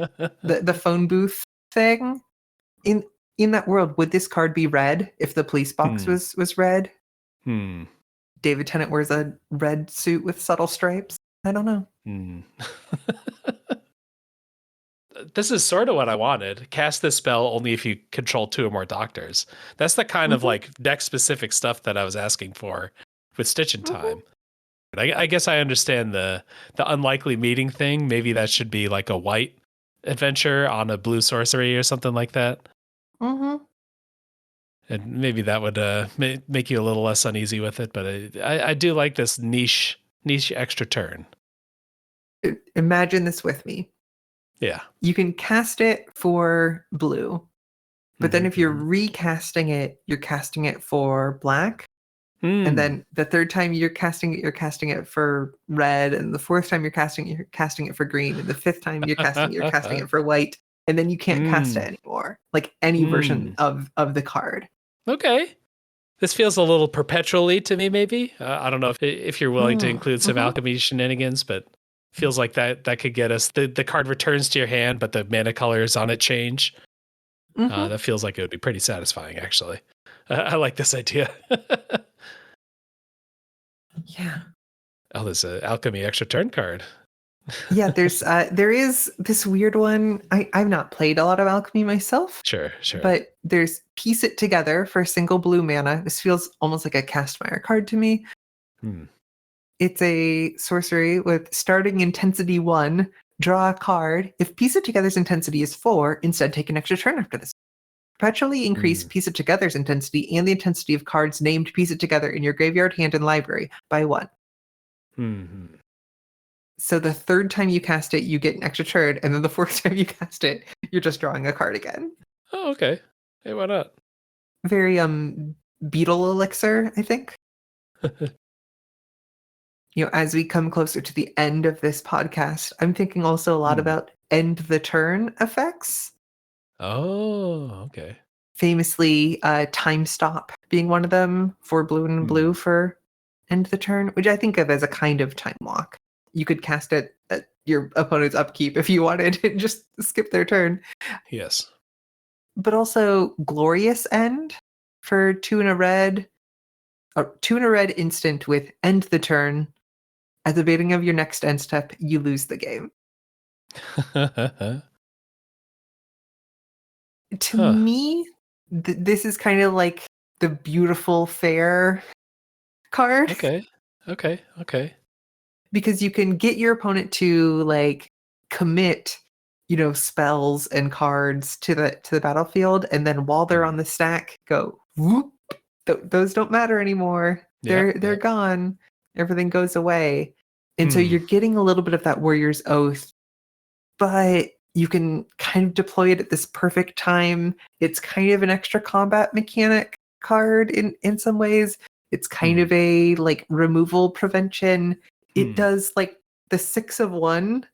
the phone booth thing, in that world, would this card be red if the police box was red? David Tennant wears a red suit with subtle stripes. I don't know. This is sort of what I wanted. Cast this spell only if you control 2 or more doctors. That's the kind of like deck specific stuff that I was asking for with Stitch in Time. I guess I understand the unlikely meeting thing. Maybe that should be like a white adventure on a blue sorcery or something like that. And maybe that would make you a little less uneasy with it. But I do like this niche extra turn. Imagine this with me. Yeah. You can cast it for blue, but then if you're recasting it, you're casting it for black. And then the third time you're casting it for red, and the fourth time you're casting it for green, and the fifth time you're casting it for white, and then you can't cast it anymore. Like any version of the card. Okay. This feels a little perpetually to me, maybe. I don't know if you're willing to include some alchemy shenanigans, but feels like that could get us. The card returns to your hand, but the mana colors on it change. That feels like it would be pretty satisfying, actually. I like this idea. Yeah. Oh, there's an alchemy extra turn card. Yeah, there is this weird one. I've not played a lot of alchemy myself. Sure. But there's Piece It Together for a single blue mana. This feels almost like a Castfire card to me. It's a sorcery with starting intensity 1, Draw a card. If Piece It Together's intensity is 4, instead take an extra turn after this. Perpetually increase Piece It Together's intensity and the intensity of cards named Piece It Together in your graveyard, hand, and library by 1. Mm-hmm. So the third time you cast it, you get an extra turn, and then the fourth time you cast it, you're just drawing a card again. Oh, okay. Hey, why not? Very beetle elixir, I think. As we come closer to the end of this podcast, I'm thinking also a lot about end the turn effects. Oh, okay. Famously, time stop being one of them, for blue and blue for end the turn, which I think of as a kind of time walk. You could cast it at your opponent's upkeep if you wanted and just skip their turn. Yes. But also glorious end for 2 and a red. 2 and a red instant with end the turn. At the beginning of your next end step, you lose the game. To me, this is kind of like the beautiful fair card. Okay. Because you can get your opponent to like commit, spells and cards to the battlefield, and then while they're on the stack, go whoop. Those don't matter anymore. They're gone. Everything goes away. And so you're getting a little bit of that Warrior's Oath, but you can kind of deploy it at this perfect time. It's kind of an extra combat mechanic card in some ways. It's kind of a like removal prevention. It does like the 6 of one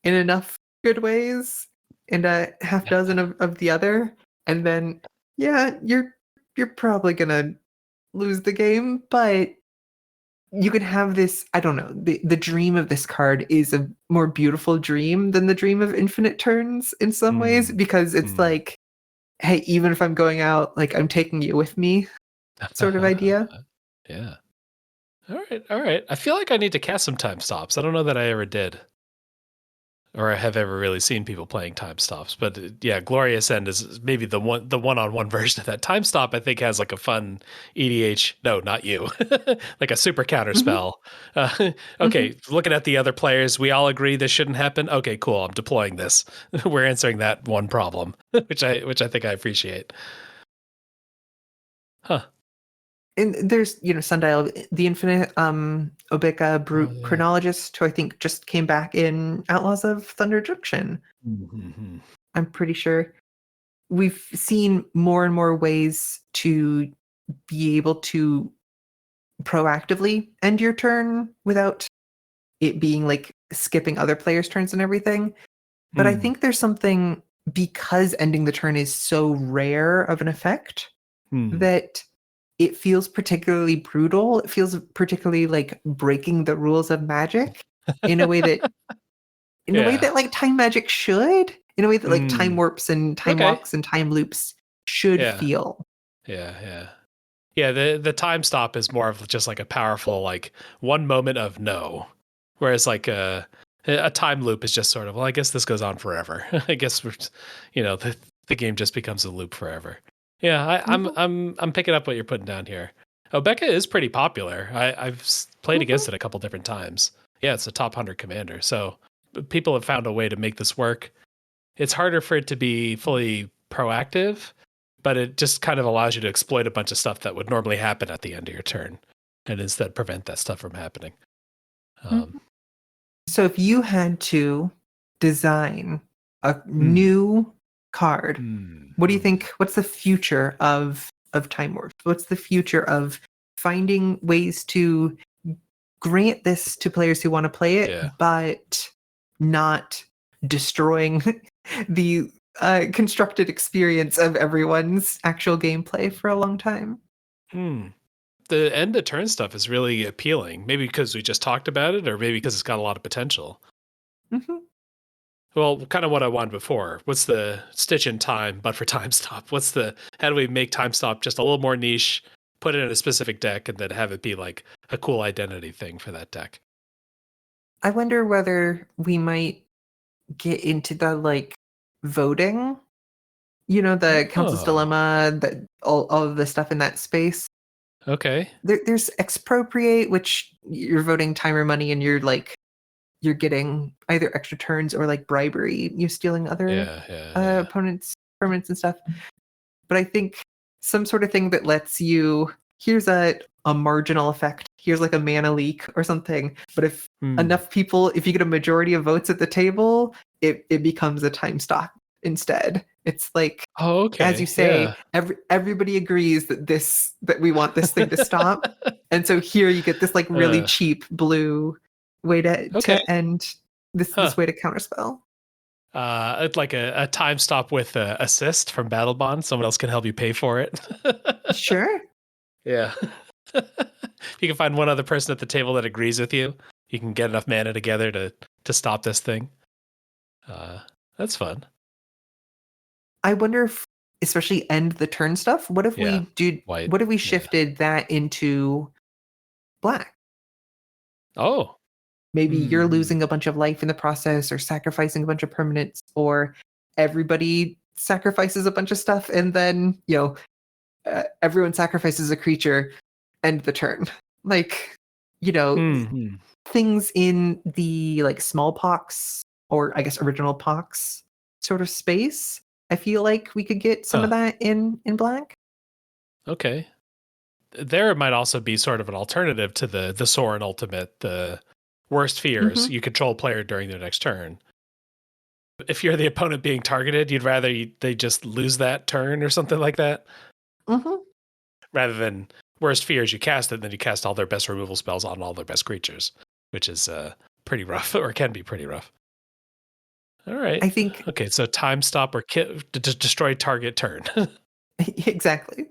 in enough good ways and a half dozen of the other. And then, yeah, you're probably gonna lose the game, but you can have this, I don't know, the dream of this card is a more beautiful dream than the dream of infinite turns in some ways, because it's like, hey, even if I'm going out, like I'm taking you with me sort of idea. Yeah. All right. I feel like I need to cast some time stops. I don't know that I ever did. Or I have ever really seen people playing time stops, but yeah, Glorious End is maybe the one-on-one version of that. Time stop, I think, has like a fun EDH. No, not you, like a super counter spell. Okay, looking at the other players, we all agree this shouldn't happen. Okay, cool. I'm deploying this. We're answering that one problem, which I think I appreciate. Huh. And there's, Sundial, the Infinite, Obika, Brute, Chronologist, who I think just came back in Outlaws of Thunder Junction. I'm pretty sure. We've seen more and more ways to be able to proactively end your turn without it being like skipping other players' turns and everything. But I think there's something, because ending the turn is so rare of an effect, that it feels particularly brutal. It feels particularly like breaking the rules of Magic in a way that like time magic should, in a way that like time warps and time walks and time loops should feel. Yeah. The time stop is more of just like a powerful, like one moment of no, whereas like a time loop is just sort of, well, I guess this goes on forever. I guess we're, the game just becomes a loop forever. Yeah, I'm picking up what you're putting down here. Obeka is pretty popular. I've played against it a couple different times. Yeah, it's a top 100 commander. So people have found a way to make this work. It's harder for it to be fully proactive, but it just kind of allows you to exploit a bunch of stuff that would normally happen at the end of your turn, and instead prevent that stuff from happening. So if you had to design a new card, what do you think? What's the future of Time Warp? What's the future of finding ways to grant this to players who want to play it, but not destroying the constructed experience of everyone's actual gameplay for a long time? The end to turn stuff is really appealing. Maybe because we just talked about it, or maybe because it's got a lot of potential. Well, kind of what I wanted before. What's the stitch in time, but for time stop? How do we make time stop just a little more niche, put it in a specific deck, and then have it be like a cool identity thing for that deck? I wonder whether we might get into the like voting, the Council's Dilemma, all of the stuff in that space. Okay. There's expropriate, which you're voting time or money, and you're like you're getting either extra turns or like bribery, you stealing other Yeah. opponents' permanents and stuff. But I think some sort of thing that lets you, here's a marginal effect, here's like a mana leak or something. But if enough people, if you get a majority of votes at the table, it becomes a time stop instead. It's like, Oh, as you okay. Yeah. say, everybody agrees that we want this thing to stop. And so here you get this like really cheap blue way Okay. to end this Huh. way to counterspell. It's like a time stop with assist from Battle Bond. Someone else can help you pay for it. Sure. Yeah. If you can find one other person at the table that agrees with you, you can get enough mana together to stop this thing. That's fun. I wonder if, especially end the turn stuff, what if Yeah. we do White. what if we Yeah. shifted that into black? Oh. Maybe you're losing a bunch of life in the process or sacrificing a bunch of permanents, or everybody sacrifices a bunch of stuff and then, everyone sacrifices a creature, end the turn. Like, Mhm. things in the like smallpox or I guess original pox sort of space. I feel like we could get some of Huh. that in black. Okay. There might also be sort of an alternative to the Sorin ultimate, the worst fears. Mhm. You control player during their next turn. If you're the opponent being targeted, you'd rather they just lose that turn or something like that, Mhm. rather than worst fears. You cast it, and then you cast all their best removal spells on all their best creatures, which is pretty rough, or can be pretty rough. All right. I think Okay, so time stop or destroy target turn. exactly.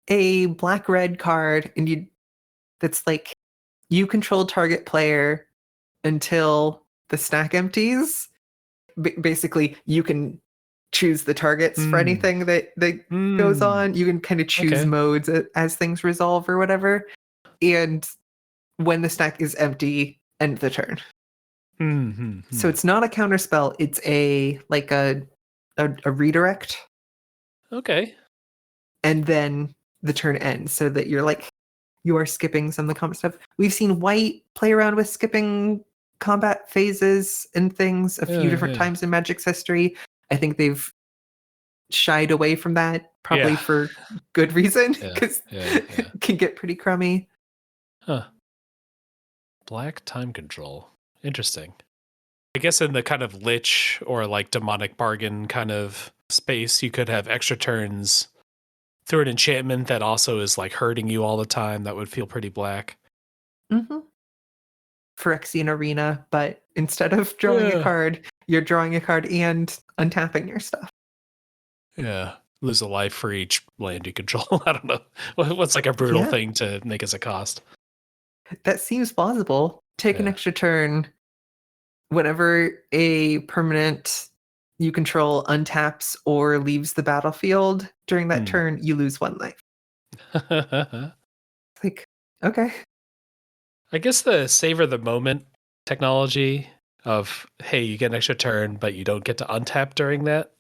A black red card and you that's like you control target player until the stack empties. Basically, you can choose the targets for Hmm. anything that goes on. You can kind of choose Okay. modes as things resolve or whatever. And when the stack is empty, end the turn. So it's not a counter spell, it's a like a redirect, Okay. and then the turn ends so that you are skipping some of the combat stuff. We've seen white play around with skipping combat phases and things a few different Yeah. times in Magic's history. I think they've shied away from that, probably Yeah. for good reason, Yeah. because Yeah. it can get pretty crummy. Huh. Black time control. Interesting. I guess in the kind of lich or like demonic bargain kind of space, you could have extra turns through an enchantment that also is like hurting you all the time. That would feel pretty black. Mm-hmm. Phyrexian Arena, but instead of drawing a Yeah. card, you're drawing a card and untapping your stuff. Yeah. Lose a life for each land you control. I don't know. What's like a brutal Yeah, thing to make as a cost? that seems plausible. Take an Yeah. extra turn whenever a permanent you control untaps or leaves the battlefield during that Hmm. turn, you lose one life. Like, okay. I guess the savor the moment technology of, hey, you get an extra turn, but you don't get to untap during that.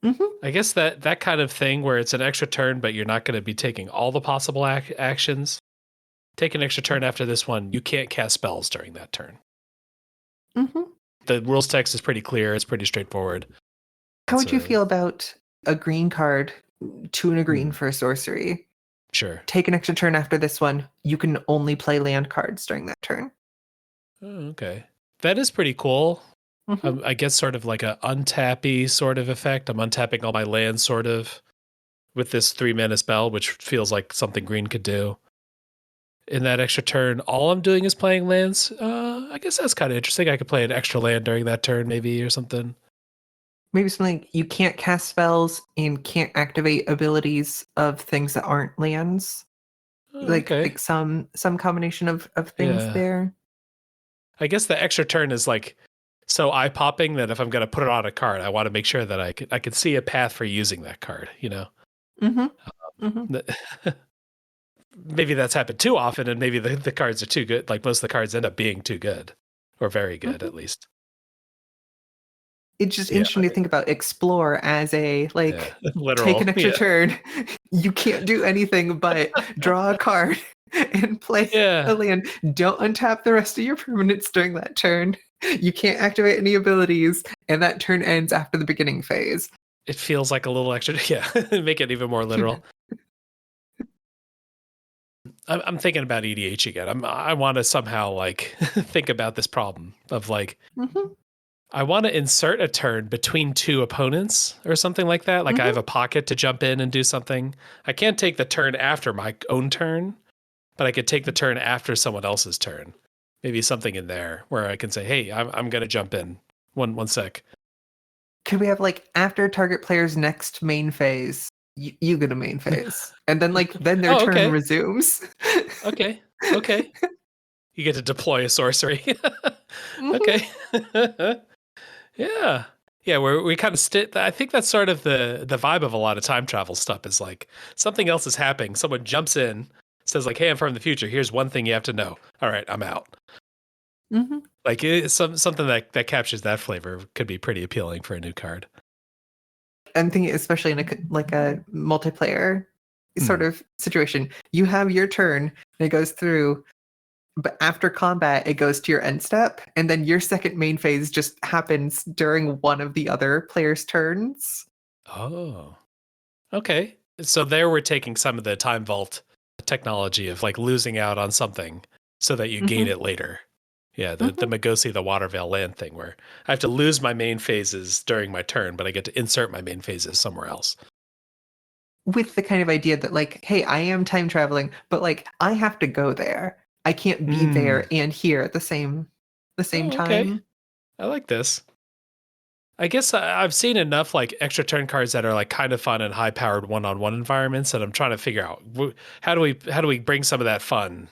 Mm-hmm. I guess that kind of thing where it's an extra turn, but you're not going to be taking all the possible actions. Take an extra turn after this one. You can't cast spells during that turn. Mm-hmm. The rules text is pretty clear. It's pretty straightforward. How It's would you feel about a green card, 2 and a green for a sorcery? Sure. Take an extra turn after this one. You can only play land cards during that turn. Oh, okay. That is pretty cool. Mm-hmm. I guess sort of like a untappy sort of effect. I'm untapping all my lands sort of with this 3 mana spell, which feels like something green could do. In that extra turn, all I'm doing is playing lands. I guess that's kind of interesting. I could play an extra land during that turn, maybe, or something. Maybe something like you can't cast spells and can't activate abilities of things that aren't lands. Oh, Like okay. like some combination of things Yeah. there. I guess the extra turn is like so eye popping that if I'm going to put it on a card, I want to make sure that I could see a path for using that card. You know, Mm-hmm. Mm-hmm. maybe that's happened too often, and maybe the cards are too good. Like most of the cards end up being too good, or very good Mm-hmm. at least. It's just Yeah, interesting to think about explore as a yeah, like take literal. an extra Yeah, turn. You can't do anything but draw a card. and play a Yeah. land. Don't untap the rest of your permanents during that turn. You can't activate any abilities, and that turn ends after the beginning phase. It feels like a little extra. Yeah. Make it even more literal. I'm thinking about EDH again. I want to somehow like think about this problem of like, Mhm, I want to insert a turn between two opponents or something like that. Like I have mhm. a pocket to jump in and do something. I can't take the turn after my own turn, but I could take the turn after someone else's turn. Maybe something in there where I can say, "Hey, I'm gonna jump in. One sec." Could we have like after target player's next main phase, you get a main phase, and then their Oh, turn okay, resumes. okay, okay. You get to deploy a sorcery. Mhm. Okay. Yeah. Yeah, where we kind of I think that's sort of the vibe of a lot of time travel stuff is like something else is happening. Someone jumps in, says like, "Hey, I'm from the future. Here's one thing you have to know." All right, I'm out. Mhm. Like something that captures that flavor could be pretty appealing for a new card. I'm thinking, especially in a multiplayer sort Hmm. of situation, you have your turn and it goes through, but after combat, it goes to your end step, and then your second main phase just happens during one of the other players' turns. Oh, okay. So there we're taking some of the time vault technology of like losing out on something so that you gain Mhm, it later. Yeah, the mhm. Magosi, the Watervale land thing where I have to lose my main phases during my turn, but I get to insert my main phases somewhere else. With the kind of idea that, like, hey, I am time traveling, but like I have to go there. I can't be Hmm. there and here at the same Oh, okay. time. I like this. I guess I've seen enough like extra turn cards that are like kind of fun and high powered one-on-one environments that I'm trying to figure out how do we bring some of that fun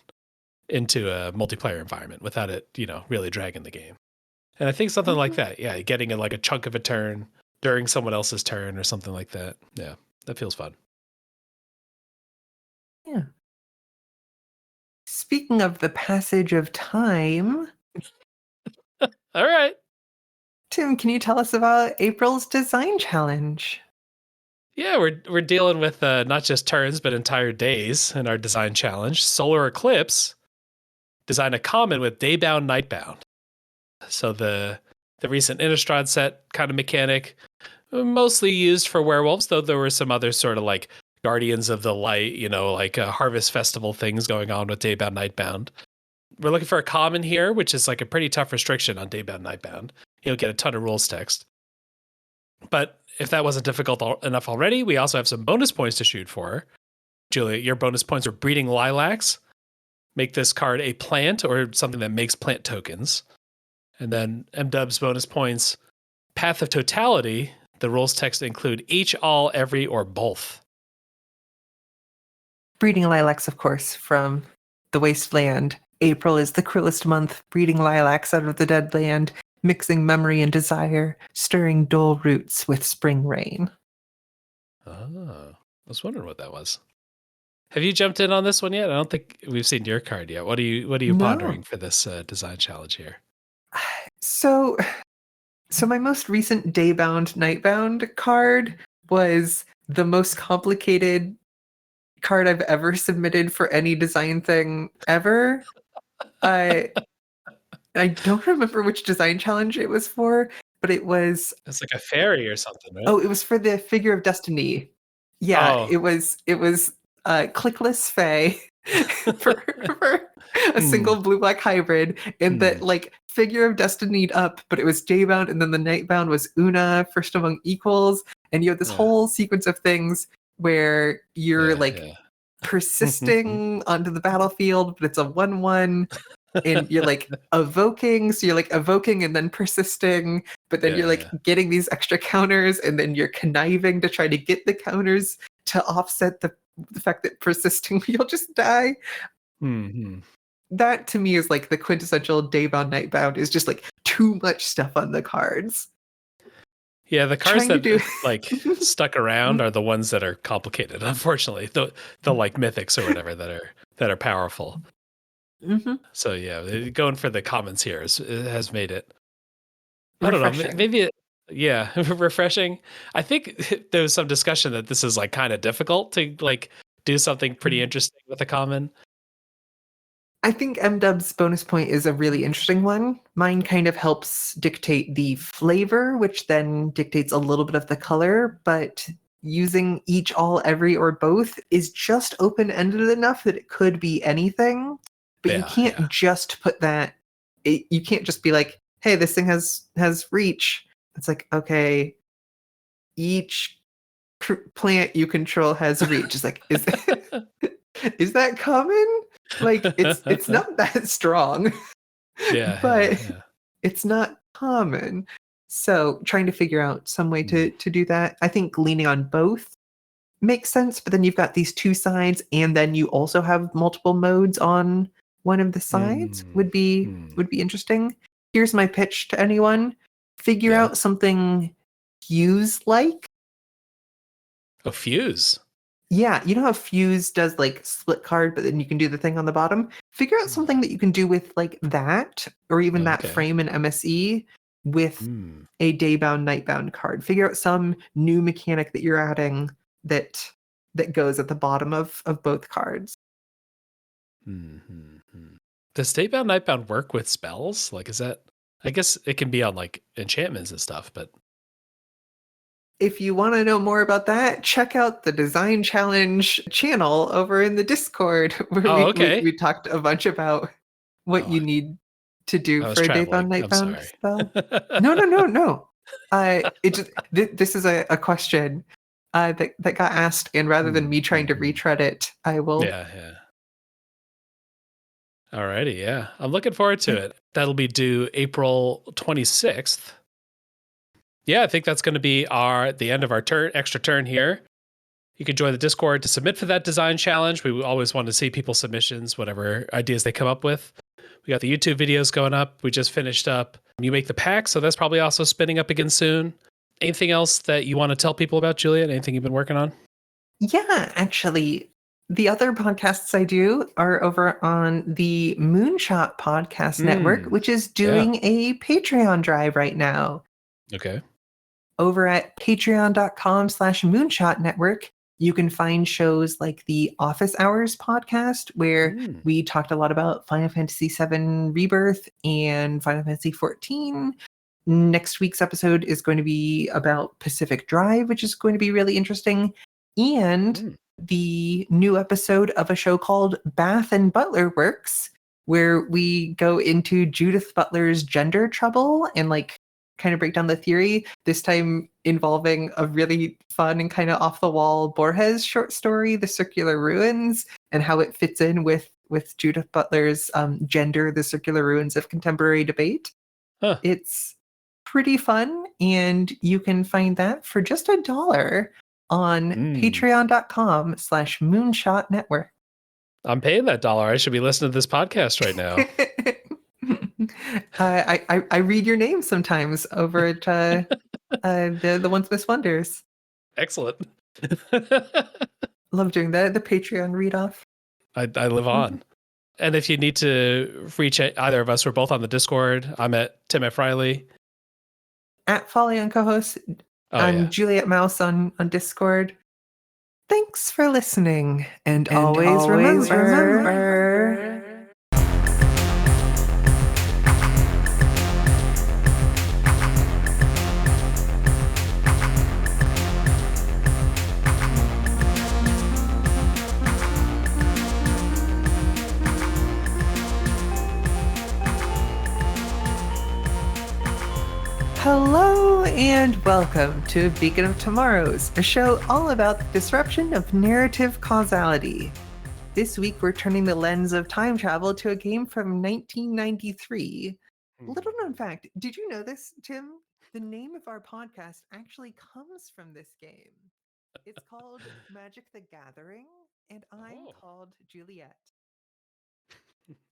into a multiplayer environment without it, really dragging the game. And I think something like Mhm. that, yeah, getting in like a chunk of a turn during someone else's turn or something like that. Yeah, that feels fun. Yeah. Speaking of the passage of time, All right. Tim, can you tell us about April's design challenge? Yeah, we're dealing with not just turns but entire days in our design challenge. Solar Eclipse design a common with daybound, nightbound. So the recent Innistrad set kind of mechanic, mostly used for werewolves, though there were some other sort of like Guardians of the Light, like Harvest Festival things going on with Daybound, Nightbound. We're looking for a common here, which is like a pretty tough restriction on Daybound, Nightbound. You'll get a ton of rules text. But if that wasn't difficult enough already, we also have some bonus points to shoot for. Julia, your bonus points are breeding lilacs. Make this card a plant or something that makes plant tokens. And then MDub's bonus points, Path of Totality. The rules text include each, all, every, or both. Breeding lilacs, of course, from the wasteland. April is the cruelest month, breeding lilacs out of the dead land, mixing memory and desire, stirring dull roots with spring rain. Oh, I was wondering what that was. Have you jumped in on this one yet? I don't think we've seen your card yet. What are you pondering No. for this design challenge here? So so my most recent daybound nightbound card was the most complicated card I've ever submitted for any design thing ever. I I don't remember which design challenge it was for, but it was It's like a fairy or something, right? oh, it was for the Figure of Destiny. Yeah, Oh. it was clickless Fae for for a Hmm. single blue-black hybrid, and the, Hmm. like, Figure of Destiny up, but it was Daybound, and then the Nightbound was Una, First Among Equals, and you have this Yeah. whole sequence of things where you're, Yeah. like, persisting onto the battlefield, but it's a 1/1, and you're like evoking, so you're like evoking and then persisting, but then you're Yeah. like Yeah. getting these extra counters, and then you're conniving to try to get the counters to offset the fact that persisting you'll just die. Hmm. That to me is like the quintessential daybound nightbound, is just like too much stuff on the cards. Yeah, the cards Trying to that do like stuck around are the ones that are complicated. Unfortunately, the like mythics or whatever that are powerful. Mhm. So yeah, going for the commons here has made it. I don't know. Refreshing. Maybe yeah, refreshing. I think there was some discussion that this is like kind of difficult to like do something pretty Mhm. interesting with a common. I think MDub's bonus point is a really interesting one. Mine kind of helps dictate the flavor, which then dictates a little bit of the color, but using each, all, every, or both is just open-ended enough that it could be anything, but you Yeah, can't just put that, you can't just be like, hey, this thing has reach. It's like, okay, each plant you control has reach. It's like, is that common? Like it's yeah. not that strong, Yeah, yeah, but yeah. it's not common. So trying to figure out some way Mm. to do that. I think leaning on both makes sense, but then you've got these two sides, and then you also have multiple modes on one of the sides Mm. Mm. would be interesting. Here's my pitch to anyone. Figure Yeah. out something Fuse like. Oh, Fuse. Yeah, you know how Fuse does like split card, but then you can do the thing on the bottom? Figure out Mm. something that you can do with like that, or even that Okay. frame in MSE with Mm. a daybound, nightbound card. Figure out some new mechanic that you're adding that goes at the bottom of both cards. Mm-hmm. Does Daybound Nightbound work with spells? Like, is that? I guess it can be on like enchantments and stuff, but If you want to know more about that, check out the Design Challenge channel over in the Discord where oh, we okay. talked a bunch about what Oh, you need to do I was for a Daybound traveling. I'm Nightbound sorry. spell. No, no, no, no. It just this is a question that got asked, and rather than me trying to Mm-hmm. retread it, I will. Yeah, yeah. Alrighty, yeah. I'm looking forward to it. That'll be due April 26th. Yeah, I think that's going to be the end of our extra turn here. You can join the Discord to submit for that design challenge. We always want to see people's submissions, whatever ideas they come up with. We got the YouTube videos going up. We just finished up You Make the Pack, so that's probably also spinning up again soon. Anything else that you want to tell people about, Juliet? Anything you've been working on? Yeah, actually, the other podcasts I do are over on the Moonshot Podcast Network, which is Yeah. doing a Patreon drive right now. Okay. Over at patreon.com/moonshot network, you can find shows like the Office Hours podcast, where Mm. we talked a lot about Final Fantasy VII Rebirth and Final Fantasy XIV. Next week's episode is going to be about Pacific Drive, which is going to be really interesting. And Mm. the new episode of a show called Bath and Butler Works, where we go into Judith Butler's gender trouble and like kind of break down the theory, this time involving a really fun and kind of off the wall Borges short story, The Circular Ruins, and how it fits in with Judith Butler's Gender, The Circular Ruins of Contemporary Debate. Huh. It's pretty fun, and you can find that for just $1 on patreon.com/moonshot network. I'm paying that $1. I should be listening to this podcast right now. I read your name sometimes over at the Once Miss Wonders. Excellent. Love doing that. The Patreon read off. I live on. And if you need to reach either of us, we're both on the Discord. I'm at Tim F. Riley. At Folly on co-host. Oh, I'm yeah. Juliet Mouse on Discord. Thanks for listening, and always always remember. Hello and welcome to Beacon of Tomorrows, a show all about the disruption of narrative causality. This week we're turning the lens of time travel to a game from 1993. Little known fact, did you know this, Tim? The name of our podcast actually comes from this game. It's called Magic the Gathering, and I'm Oh. called Juliet.